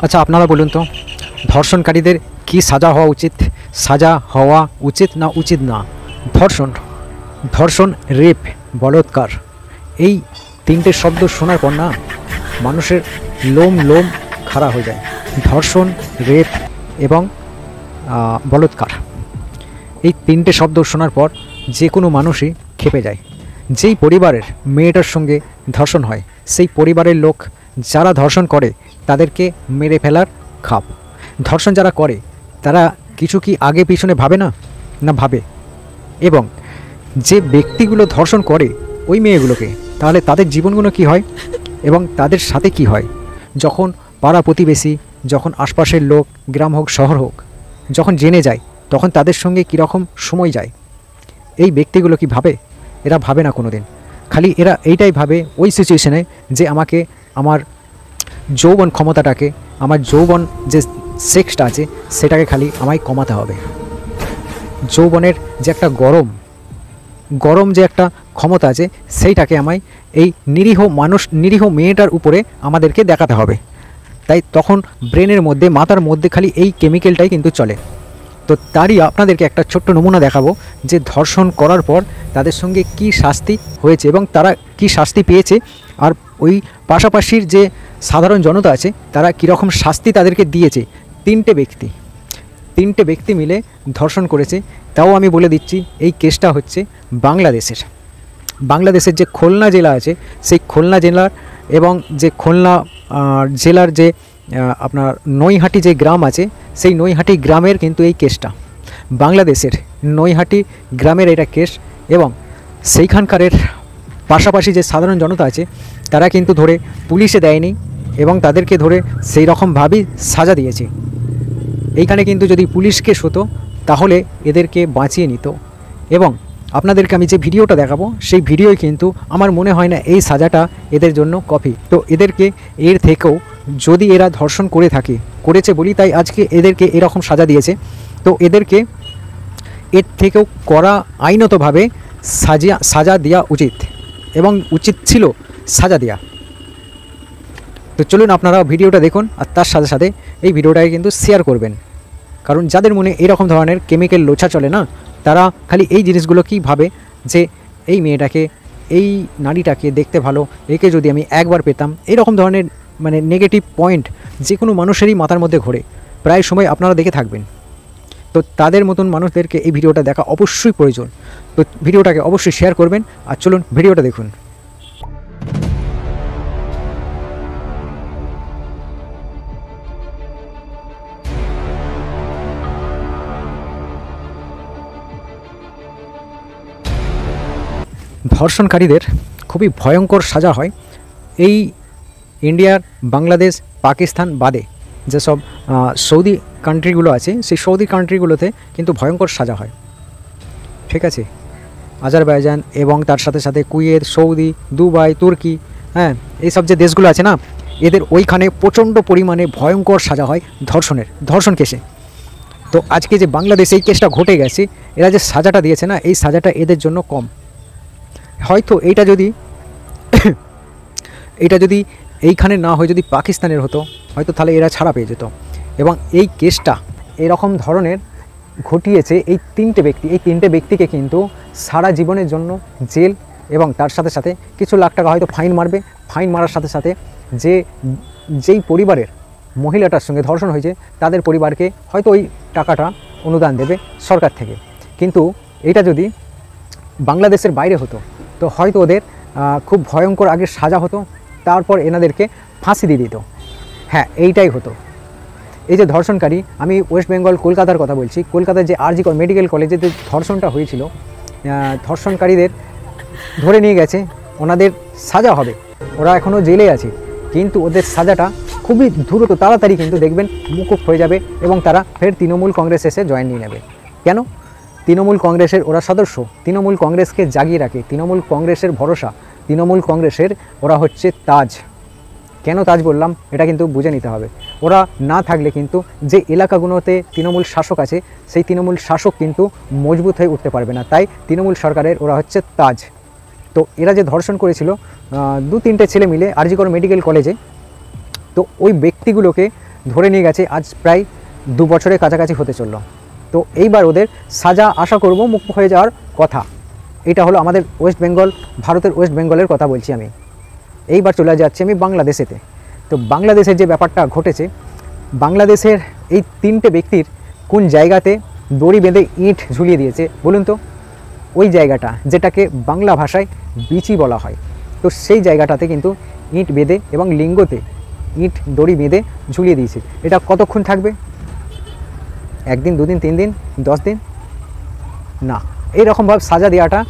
আচ্ছা, আপনারা বলুন তো, ধর্ষণকারীদের কি সাজা হওয়া উচিত? সাজা হওয়া উচিত না উচিত না? ধর্ষণ, ধর্ষণ, রেপ, বলৎকার, এই তিনটে শব্দ শোনার পর না মানুষের লোম লোম খাড়া হয়ে যায়। ধর্ষণ, রেপ এবং বলৎকার, এই তিনটে শব্দ শোনার পর যে কোনো মানুষই ক্ষেপে যায়। যেই পরিবারের মেয়েটার সঙ্গে ধর্ষণ হয়, সেই পরিবারের লোক যারা ধর্ষণ করে তাদেরকে মেরে ফেলার খাপ। ধর্ষণ যারা করে তারা কিছু কি আগে পিছনে ভাবে না? না ভাবে। এবং যে ব্যক্তিগুলো ধর্ষণ করে ওই মেয়েগুলোকে, তাহলে তাদের জীবনগুলো কি হয় এবং তাদের সাথে কি হয়? যখন পাড়া প্রতিবেশী, যখন আশপাশের লোক, গ্রাম হোক শহর হোক, যখন জেনে যায়, তখন তাদের সঙ্গে কীরকম সময় যায়? এই ব্যক্তিগুলো কি ভাবে? এরা ভাবে না কোনো দিন। খালি এরা এইটাই ভাবে ওই সিচুয়েশনে যে আমাকে আমার যৌবন ক্ষমতাটাকে, আমার যৌবন যে সেক্সটা আছে সেটাকে খালি আমায় কমাতে হবে। যৌবনের যে একটা গরম যে একটা ক্ষমতা আছে সেইটাকে আমায় এই নিরীহ মানুষ, নিরীহ মেয়েটার উপরে আমাদেরকে দেখাতে হবে। তাই তখন ব্রেনের মধ্যে, মাথার মধ্যে খালি এই কেমিক্যালটাই কিন্তু চলে। তো তারই আপনাদেরকে একটা ছোট্ট নমুনা দেখাবো যে ধর্ষণ করার পর তাদের সঙ্গে কি শাস্তি হয়েছে এবং তারা কি শাস্তি পেয়েছে, আর ওই পাশাপাশির যে সাধারণ জনতা আছে তারা কীরকম শাস্তি তাদেরকে দিয়েছে। তিনটে ব্যক্তি মিলে ধর্ষণ করেছে। তাও আমি বলে দিচ্ছি, এই কেসটা হচ্ছে বাংলাদেশের যে খুলনা জেলা আছে, সেই খুলনা জেলার এবং যে খুলনা জেলার যে আপনার নৈহাটি যে গ্রাম আছে, সেই নৈহাটি গ্রামের কিন্তু এই কেসটা, বাংলাদেশের নৈহাটি গ্রামের এটা কেস। এবং সেইখানকারের পাশাপাশি যে সাধারণ জনতা আছে তারা কিন্তু ধরে পুলিশে দেয়নি এবং তাদেরকে ধরে সেই রকমভাবেই সাজা দিয়েছে। এইখানে কিন্তু যদি পুলিশ কেস হতো তাহলে এদেরকে বাঁচিয়ে নিত। এবং আপনাদেরকে আমি যে ভিডিওটা দেখাবো সেই ভিডিওই কিন্তু আমার মনে হয় না এই সাজাটা এদের জন্য কপি। তো এদেরকে এর থেকেও, যদি এরা ধর্ষণ করেছে বলি তাই আজকে এদেরকে এরকম সাজা দিয়েছে, তো এদেরকে এর থেকেও কড়া আইনতভাবে সাজা দেওয়া উচিত এবং উচিত ছিল সাজা দেওয়া। তো চলুন আপনারা ভিডিওটা দেখুন, আর তার সাথে সাথে এই ভিডিওটাকে কিন্তু শেয়ার করবেন। কারণ যাদের মনে এরকম ধরনের কেমিক্যাল লোচা চলে না, তারা খালি এই জিনিসগুলো কি ভাবে যে এই মেয়েটাকে, এই নারীটাকে দেখতে ভালো, একে যদি আমি একবার পেতাম, এরকম ধরনের মানে নেগেটিভ পয়েন্ট যে কোনো মানুষেরই মাথার মধ্যে ঘোরে, প্রায় সময় আপনারা দেখে থাকবেন। তো তাদের মতন মানুষদেরকে এই ভিডিওটা দেখা অবশ্যই প্রয়োজন। তো ভিডিওটাকে অবশ্যই শেয়ার করবেন, আর চলুন ভিডিওটা দেখুন। ধর্ষণকারীদের খুবই ভয়ঙ্কর সাজা হয় এই ইন্ডিয়ার, বাংলাদেশ, পাকিস্তান বাদে যেসব সৌদি কান্ট্রিগুলো আছে, সেই সৌদি কান্ট্রিগুলোতে কিন্তু ভয়ঙ্কর সাজা হয়। ঠিক আছে, আজারবাইজান এবং তার সাথে সাথে কুয়েত, সৌদি, দুবাই, তুর্কি, হ্যাঁ, এইসব যে দেশগুলো আছে না, এদের ওইখানে প্রচণ্ড পরিমাণে ভয়ঙ্কর সাজা হয় ধর্ষণ কেসে। তো আজকে যে বাংলাদেশে এই কেসটা ঘটে গেছে, এরা যে সাজাটা দিয়েছে না, এই সাজাটা এদের জন্য কম। হয়তো এইটা যদি এইখানে না হয়, যদি পাকিস্তানের হতো হয়তো, তাহলে এরা ছাড়া পেয়ে যেত। এবং এই কেসটা এরকম ধরনের ঘটিয়েছে এই তিনটে ব্যক্তিকে কিন্তু সারা জীবনের জন্য জেল, এবং তার সাথে সাথে কিছু লাখ টাকা হয়তো ফাইন মারবে। ফাইন মারার সাথে সাথে যেই পরিবারের মহিলাটার সঙ্গে ধর্ষণ হয়েছে তাদের পরিবারকে হয়তো ওই টাকাটা অনুদান দেবে সরকার থেকে। কিন্তু এটা যদি বাংলাদেশের বাইরে হতো তো হয়তো ওদের খুব ভয়ঙ্কর আগে সাজা হতো, তারপর এনাদেরকে ফাঁসি দিয়ে দিত। হ্যাঁ, এইটাই হতো। এই যে ধর্ষণকারী, আমি ওয়েস্ট বেঙ্গল কলকাতার কথা বলছি, কলকাতার যে আরজি মেডিকেল কলেজে যে ধর্ষণটা হয়েছিল, ধর্ষণকারীদের ধরে নিয়ে গেছে, ওনাদের সাজা হবে, ওরা এখনও জেলে আছে, কিন্তু ওদের সাজাটা খুবই দ্রুত তাড়াতাড়ি কিন্তু দেখবেন মুকুব হয়ে যাবে এবং তারা ফের তৃণমূল কংগ্রেস এসে জয়েন নিয়ে নেবে। কেন? তৃণমূল কংগ্রেসের ওরা সদস্য, তৃণমূল কংগ্রেসকে জাগিয়ে রাখে, তৃণমূল কংগ্রেসের ভরসা, তৃণমূল কংগ্রেসের ওরা হচ্ছে তাজ। কেন তাজ বললাম এটা কিন্তু বুঝে নিতে হবে। ওরা না থাকলে কিন্তু যে এলাকাগুলোতে তৃণমূল শাসক আছে সেই তৃণমূল শাসক কিন্তু মজবুত হয়ে উঠতে পারবে না। তাই তৃণমূল সরকারের ওরা হচ্ছে তাজ। তো এরা যে ধর্ষণ করেছিল 2-3টে ছেলে মিলে আরজি মেডিকেল কলেজে, তো ওই ব্যক্তিগুলোকে ধরে নিয়ে গেছে আজ প্রায় 2 বছরের কাছাকাছি হতে চললো। তো এইবার ওদের সাজা আশা করব মুক্ত হয়ে যাওয়ার কথা। এটা হলো আমাদের ওয়েস্ট বেঙ্গল, ভারতের ওয়েস্ট বেঙ্গলের কথা বলছি আমি। এইবার চলে যাচ্ছি আমি বাংলাদেশেতে। তো বাংলাদেশের যে ব্যাপারটা ঘটেছে, বাংলাদেশের এই 3টে ব্যক্তির কোন জায়গাতে দড়ি বেঁধে ইঁট ঝুলিয়ে দিয়েছে বলুন তো? ওই জায়গাটা যেটাকে বাংলা ভাষায় বিচি বলা হয়, তো সেই জায়গাটাতে কিন্তু ইঁট বেঁধে এবং লিঙ্গতে ইঁট দড়ি বেঁধে ঝুলিয়ে দিয়েছে। এটা কতক্ষণ থাকবে? 1 দিন, 2 দিন, 3 দিন, 10 দিন? না, এইরকমভাবে সাজা দেওয়াটা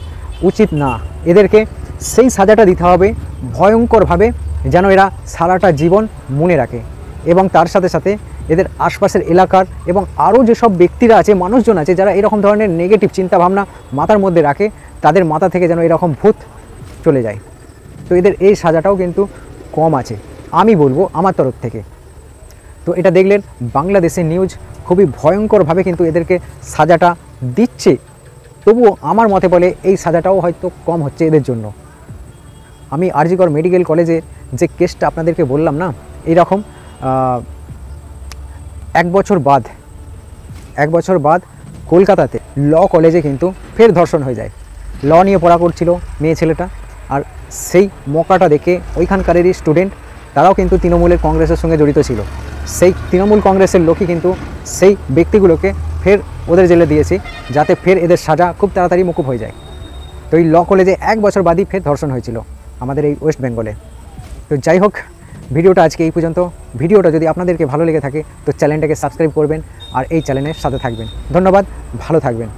উচিত না। এদেরকে সেই সাজাটা দিতে হবে ভয়ঙ্করভাবে, যেন এরা সারাটা জীবন মনে রাখে। এবং তার সাথে সাথে এদের আশপাশের এলাকার এবং আরও যেসব ব্যক্তিরা আছে, মানুষজন আছে, যারা এরকম ধরনের নেগেটিভ চিন্তাভাবনা মাথার মধ্যে রাখে, তাদের মাথা থেকে যেন এরকম ভূত চলে যায়। তো এদের এই সাজাটাও কিন্তু কম আছে, আমি বলবো আমার তরফ থেকে। তো এটা দেখলেন বাংলাদেশের নিউজ খুবই ভয়ঙ্করভাবে কিন্তু এদেরকে সাজাটা দিচ্ছে। তবুও আমার মতে বলে এই সাজাটাও হয়তো কম হচ্ছে এদের জন্য। আমি আরজি কর মেডিকেল কলেজে যে কেসটা আপনাদেরকে বললাম না, এইরকম 1 বছর বাদ কলকাতাতে ল কলেজে কিন্তু ফের ধর্ষণ হয়ে যায়। ল নিয়ে পড়া করছিল মেয়ে ছেলেটা, আর সেই মৌকাটা দেখে ওইখানকারেরই স্টুডেন্ট, তারাও কিন্তু তৃণমূলের কংগ্রেসের সঙ্গে জড়িত ছিল। সেই তৃণমূল কংগ্রেসের লোকই কিন্তু সেই ব্যক্তিগুলোকে ফের ওদের জেলে দিয়েছে, যাতে ফের এদের সাজা খুব তাড়াতাড়ি মুকুব হয়ে যায়। তো এই ল কলেজে 1 বছর বাদই ফের ধর্ষণ হয়েছিল আমাদের এই ওয়েস্ট বেঙ্গলে। তো যাই হোক, ভিডিওটা আজকে এই পর্যন্ত। ভিডিওটা যদি আপনাদেরকে ভালো লেগে থাকে তো চ্যানেলটাকে সাবস্ক্রাইব করবেন আর এই চ্যানেলের সাথে থাকবেন। ধন্যবাদ, ভালো থাকবেন।